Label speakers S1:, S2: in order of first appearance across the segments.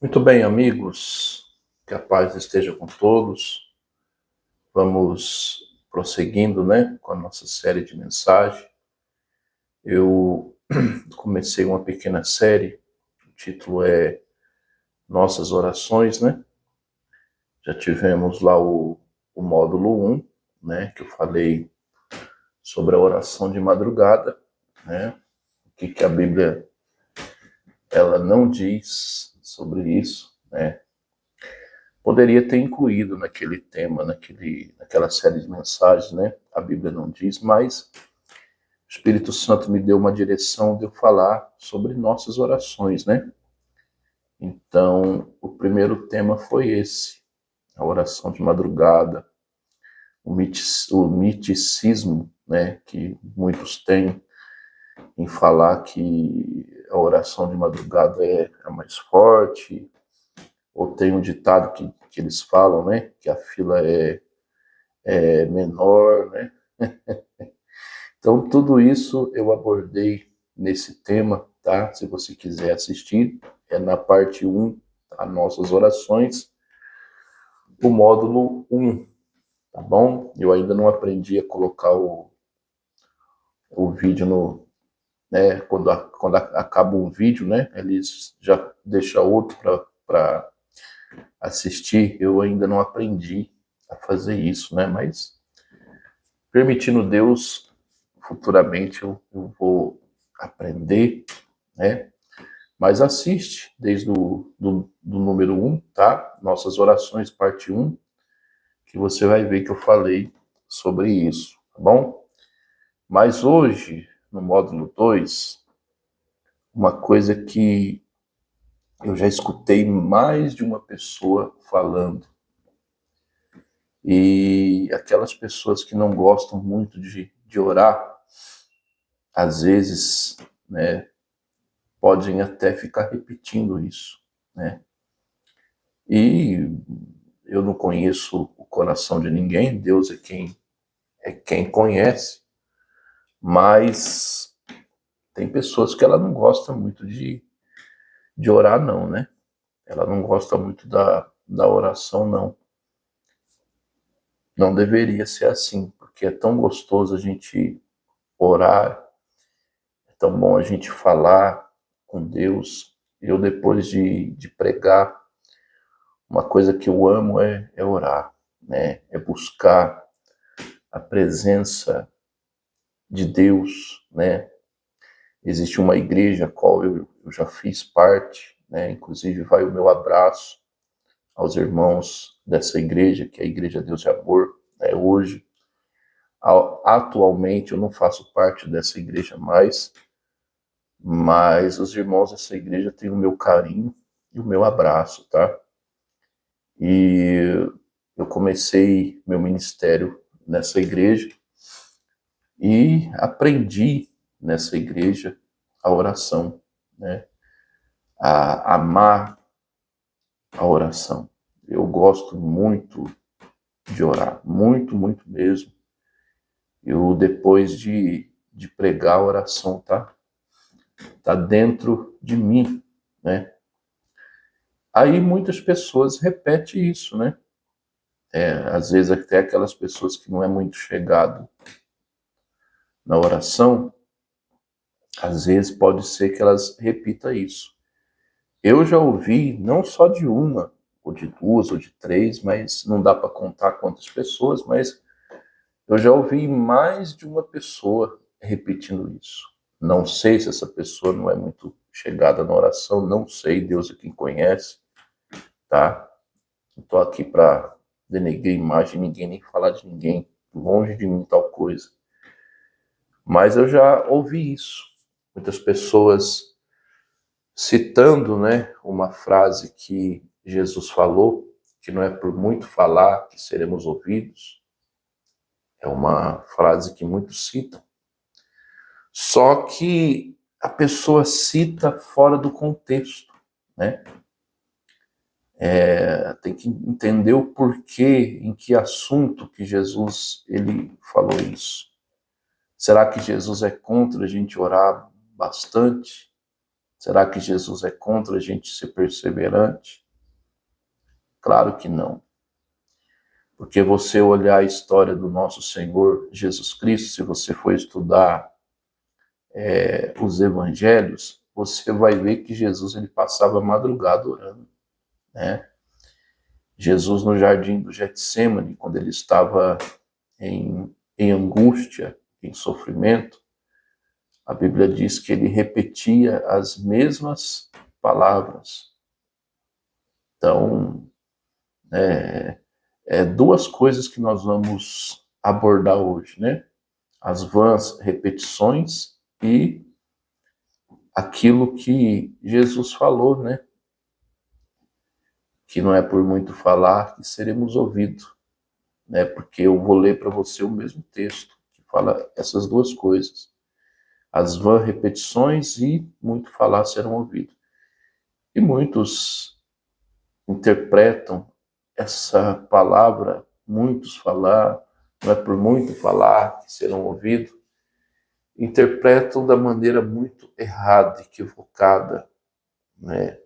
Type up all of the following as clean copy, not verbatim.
S1: Muito bem, amigos, que a paz esteja com todos. Vamos prosseguindo, com a nossa série de mensagens. Eu comecei uma pequena série, o título é Nossas Orações, Já tivemos lá o módulo 1, que eu falei sobre a oração de madrugada, o que a Bíblia ela não diz sobre isso, Poderia ter incluído naquele tema, naquela série de mensagens, A Bíblia não diz, mas o Espírito Santo me deu uma direção de eu falar sobre nossas orações, Então, o primeiro tema foi esse, a oração de madrugada, o miticismo, que muitos têm em falar que a oração de madrugada é a mais forte, ou tem um ditado que eles falam, que a fila é menor, Então, tudo isso eu abordei nesse tema, tá? Se você quiser assistir, é na parte 1, tá? Nossas orações, o módulo 1, tá bom? Eu ainda não aprendi a colocar o vídeo no... quando acaba um vídeo, eles já deixam outro para assistir. Eu ainda não aprendi a fazer isso, Mas, permitindo Deus, futuramente eu vou aprender, Mas assiste desde do número 1, tá? Nossas orações, parte 1, que você vai ver que eu falei sobre isso, tá bom? Mas hoje, no módulo 2, uma coisa que eu já escutei mais de uma pessoa falando, e aquelas pessoas que não gostam muito de orar, às vezes, podem até ficar repetindo isso, E eu não conheço o coração de ninguém, Deus é quem conhece, mas tem pessoas que ela não gosta muito de orar, não, Ela não gosta muito da oração, não. Não deveria ser assim, porque é tão gostoso a gente orar, é tão bom a gente falar com Deus. Eu, depois de pregar, uma coisa que eu amo é orar, É buscar a presença de Deus, Existe uma igreja a qual eu já fiz parte, Inclusive vai o meu abraço aos irmãos dessa igreja, que é a Igreja Deus de Amor, Hoje, atualmente, eu não faço parte dessa igreja mais, mas os irmãos dessa igreja têm o meu carinho e o meu abraço, tá? E eu comecei meu ministério nessa igreja e aprendi nessa igreja a oração, A amar a oração. Eu gosto muito de orar, muito, muito mesmo. Eu, depois de pregar a oração, tá dentro de mim, Aí muitas pessoas repetem isso, Às vezes até aquelas pessoas que não é muito chegado na oração, às vezes pode ser que elas repitam isso. Eu já ouvi, não só de uma, ou de duas, ou de três, mas não dá para contar quantas pessoas, mas eu já ouvi mais de uma pessoa repetindo isso. Não sei se essa pessoa não é muito chegada na oração, não sei, Deus é quem conhece, tá? Não estou aqui para denegrir a imagem de ninguém, nem falar de ninguém, longe de mim tal coisa. Mas eu já ouvi isso. Muitas pessoas citando, uma frase que Jesus falou, que não é por muito falar que seremos ouvidos. É uma frase que muitos citam. Só que a pessoa cita fora do contexto, Tem que entender o porquê, em que assunto que Jesus ele falou isso. Será que Jesus é contra a gente orar bastante? Será que Jesus é contra a gente ser perseverante? Claro que não. Porque você olhar a história do nosso Senhor Jesus Cristo, se você for estudar os evangelhos, você vai ver que Jesus ele passava a madrugada orando, né? Jesus no jardim do Getsêmani, quando ele estava em angústia, em sofrimento, a Bíblia diz que ele repetia as mesmas palavras. Então, duas coisas que nós vamos abordar hoje, né? As vãs repetições e aquilo que Jesus falou, né? Que não é por muito falar que seremos ouvidos, né? Porque eu vou ler para você o mesmo texto que fala essas duas coisas. As vãs repetições e muito falar serão ouvidos. E muitos interpretam essa palavra, muitos falar, não é por muito falar que serão ouvidos, interpretam da maneira muito errada, equivocada, né?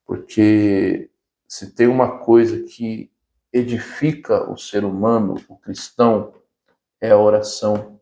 S1: Porque se tem uma coisa que edifica o ser humano, o cristão, é a oração.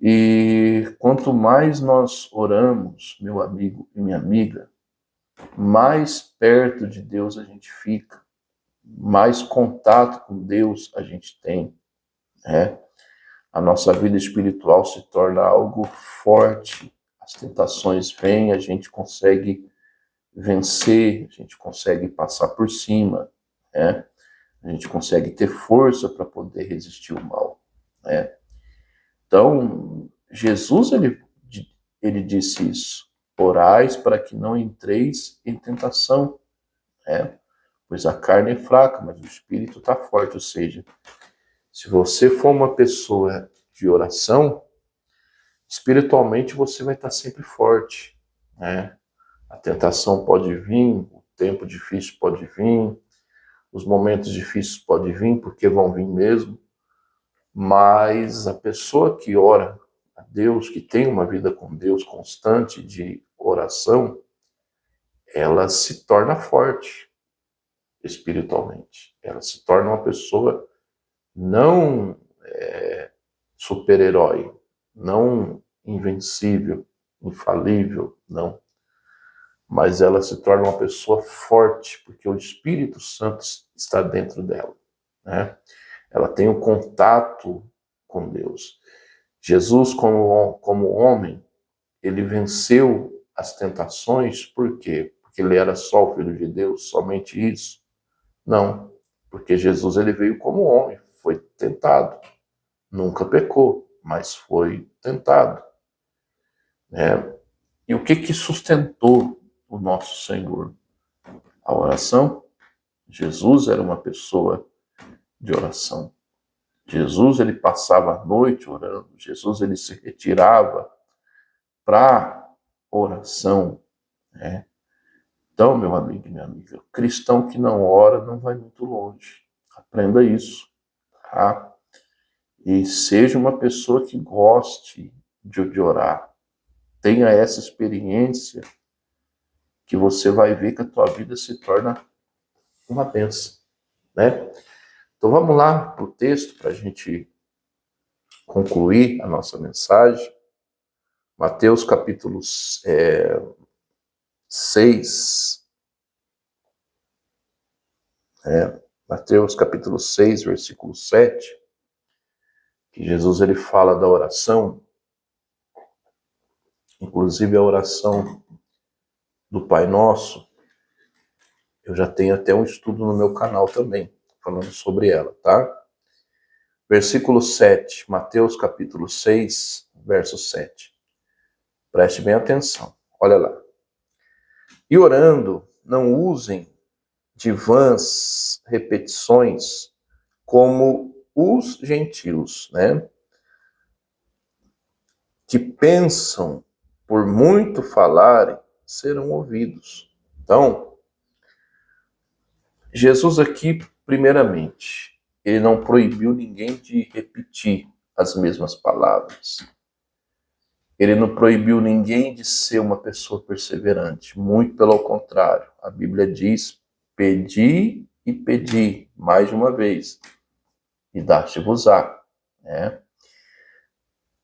S1: E quanto mais nós oramos, meu amigo e minha amiga, mais perto de Deus a gente fica, mais contato com Deus a gente tem, né? A nossa vida espiritual se torna algo forte, as tentações vêm, a gente consegue vencer, a gente consegue passar por cima, né? A gente consegue ter força para poder resistir ao mal, né? Então, Jesus, ele disse isso, orais para que não entreis em tentação, né? Pois a carne é fraca, mas o espírito está forte, ou seja, se você for uma pessoa de oração, espiritualmente você vai estar sempre forte, né? A tentação pode vir, o tempo difícil pode vir, os momentos difíceis podem vir, porque vão vir mesmo, mas a pessoa que ora a Deus, que tem uma vida com Deus constante de oração, ela se torna forte espiritualmente. Ela se torna uma pessoa não super-herói, não invencível, infalível, não. Mas ela se torna uma pessoa forte, porque o Espírito Santo está dentro dela, né? Ela tem um contato com Deus. Jesus, como homem, ele venceu as tentações, por quê? Porque ele era só o Filho de Deus, somente isso? Não, porque Jesus ele veio como homem, foi tentado, nunca pecou, mas foi tentado, né? E o que sustentou o nosso Senhor? A oração. Jesus era uma pessoa de oração. Jesus ele passava a noite orando. Jesus ele se retirava para oração, né? Então, meu amigo e minha amiga, o cristão que não ora não vai muito longe. Aprenda isso, tá? E seja uma pessoa que goste de orar. Tenha essa experiência que você vai ver que a tua vida se torna uma bênção, né? Então vamos lá para o texto para a gente concluir a nossa mensagem. Mateus capítulo 6. Mateus capítulo 6, versículo 7, que Jesus ele fala da oração, inclusive a oração do Pai Nosso. Eu já tenho até um estudo no meu canal também, falando sobre ela, tá? Versículo 7, Mateus capítulo 6, verso 7. Preste bem atenção, olha lá. E orando, não usem de vãs repetições como os gentios, né? Que pensam por muito falarem serão ouvidos. Então, Jesus aqui, primeiramente, ele não proibiu ninguém de repetir as mesmas palavras. Ele não proibiu ninguém de ser uma pessoa perseverante, muito pelo contrário. A Bíblia diz: pedi e pedi, mais de uma vez, e dá-te-vos-á, né?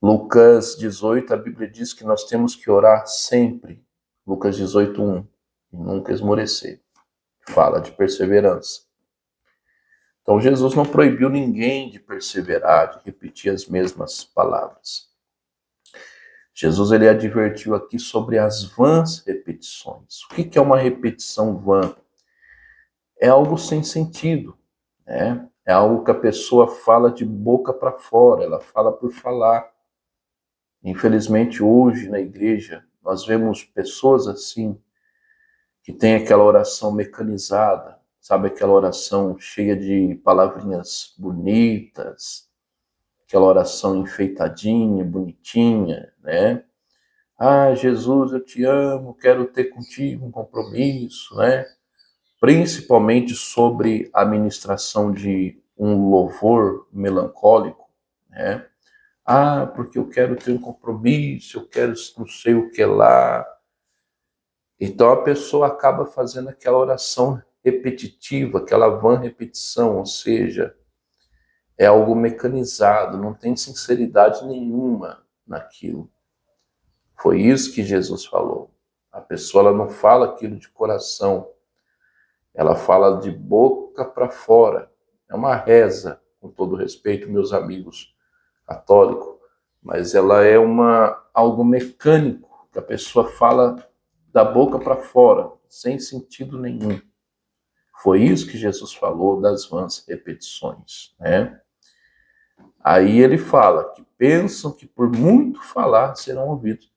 S1: Lucas 18, a Bíblia diz que nós temos que orar sempre. Lucas 18:1, e nunca esmorecer. Fala de perseverança. Então Jesus não proibiu ninguém de perseverar, de repetir as mesmas palavras. Jesus ele advertiu aqui sobre as vãs repetições. O que é uma repetição vã? É algo sem sentido, né? É algo que a pessoa fala de boca para fora, ela fala por falar. Infelizmente hoje na igreja nós vemos pessoas assim, que tem aquela oração mecanizada, sabe, aquela oração cheia de palavrinhas bonitas, aquela oração enfeitadinha, bonitinha, né? Ah, Jesus, eu te amo, quero ter contigo um compromisso, né? Principalmente sobre a ministração de um louvor melancólico, né? Ah, porque eu quero ter um compromisso, eu quero não sei o que lá. Então a pessoa acaba fazendo aquela oração repetitiva, aquela vã repetição, ou seja, é algo mecanizado, não tem sinceridade nenhuma naquilo. Foi isso que Jesus falou. A pessoa ela não fala aquilo de coração, ela fala de boca para fora. É uma reza, com todo respeito, meus amigos católicos, mas ela é algo mecânico, que a pessoa fala da boca para fora, sem sentido nenhum. Foi isso que Jesus falou das vãs repetições, né? Aí ele fala que pensam que por muito falar serão ouvidos.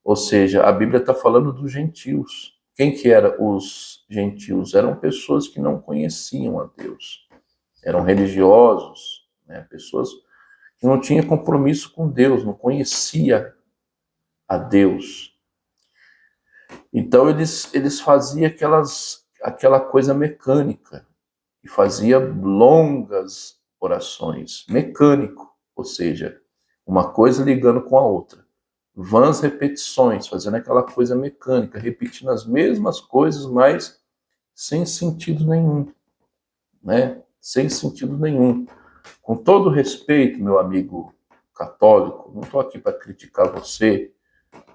S1: Ou seja, a Bíblia está falando dos gentios. Quem que eram os gentios? Eram pessoas que não conheciam a Deus. Eram religiosos, né? Pessoas que não tinham compromisso com Deus, não conhecia a Deus. Então eles faziam aquela coisa mecânica e fazia longas orações, mecânico, ou seja, uma coisa ligando com a outra. Vãs repetições, fazendo aquela coisa mecânica, repetindo as mesmas coisas, mas sem sentido nenhum, né? Sem sentido nenhum. Com todo respeito, meu amigo católico, não estou aqui para criticar você,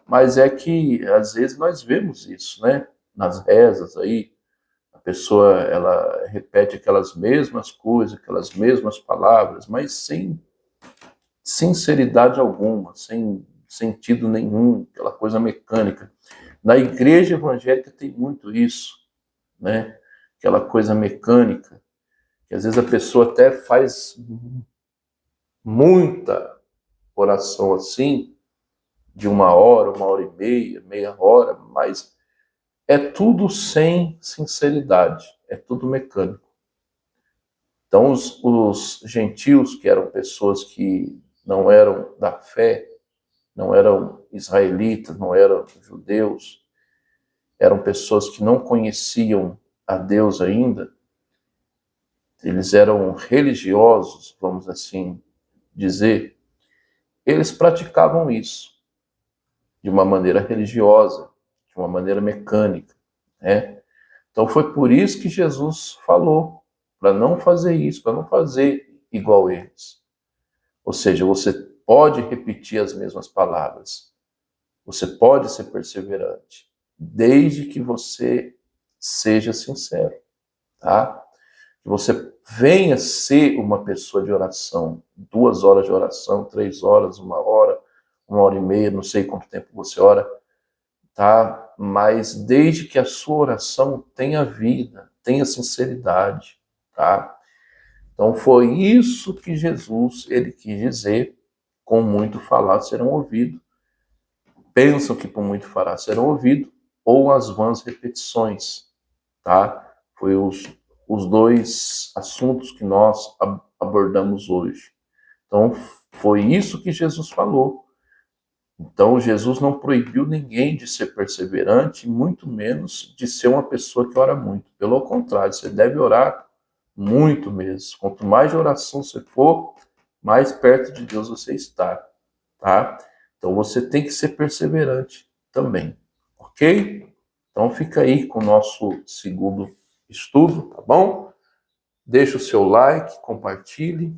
S1: mas é que às vezes nós vemos isso, né? Nas rezas aí, a pessoa ela repete aquelas mesmas coisas, aquelas mesmas palavras, mas sem sinceridade alguma, sem sentido nenhum, aquela coisa mecânica. Na igreja evangélica tem muito isso, né? Aquela coisa mecânica, que às vezes a pessoa até faz muita oração assim, de 1 hora, 1 hora e meia, meia hora, mas é tudo sem sinceridade, é tudo mecânico. Então os gentios, que eram pessoas que não eram da fé, não eram israelitas, não eram judeus, eram pessoas que não conheciam a Deus ainda, eles eram religiosos, vamos assim dizer, eles praticavam isso de uma maneira religiosa, de uma maneira mecânica, né? Então foi por isso que Jesus falou, para não fazer isso, para não fazer igual eles. Ou seja, você pode repetir as mesmas palavras, você pode ser perseverante, desde que você seja sincero, tá? Que você venha ser uma pessoa de oração, 2 horas de oração, 3 horas, 1 hora, 1 hora e meia, não sei quanto tempo você ora, tá? Mas desde que a sua oração tenha vida, tenha sinceridade, tá? Então foi isso que Jesus ele quis dizer, com muito falar serão ouvidos. Pensam que por muito falar serão ouvidos, ou as vãs repetições, tá? Foi os dois assuntos que nós abordamos hoje. Então foi isso que Jesus falou. Então Jesus não proibiu ninguém de ser perseverante, muito menos de ser uma pessoa que ora muito. Pelo contrário, você deve orar muito mesmo. Quanto mais de oração você for, mais perto de Deus você está, tá? Então Então você tem que ser perseverante também, ok? Então fica aí com o nosso segundo estudo, tá bom? Deixa o seu like, compartilhe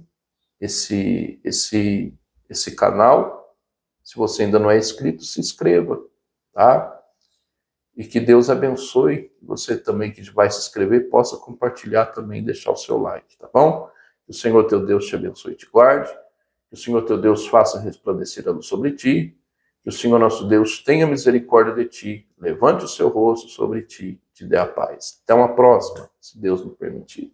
S1: esse canal. Se você ainda não é inscrito, se inscreva, tá? E que Deus abençoe, você também que vai se inscrever, possa compartilhar também e deixar o seu like, tá bom? Que o Senhor teu Deus te abençoe e te guarde, que o Senhor teu Deus faça resplandecer a luz sobre ti, que o Senhor nosso Deus tenha misericórdia de ti, levante o seu rosto sobre ti, te dê a paz. Até uma próxima, se Deus nos permitir.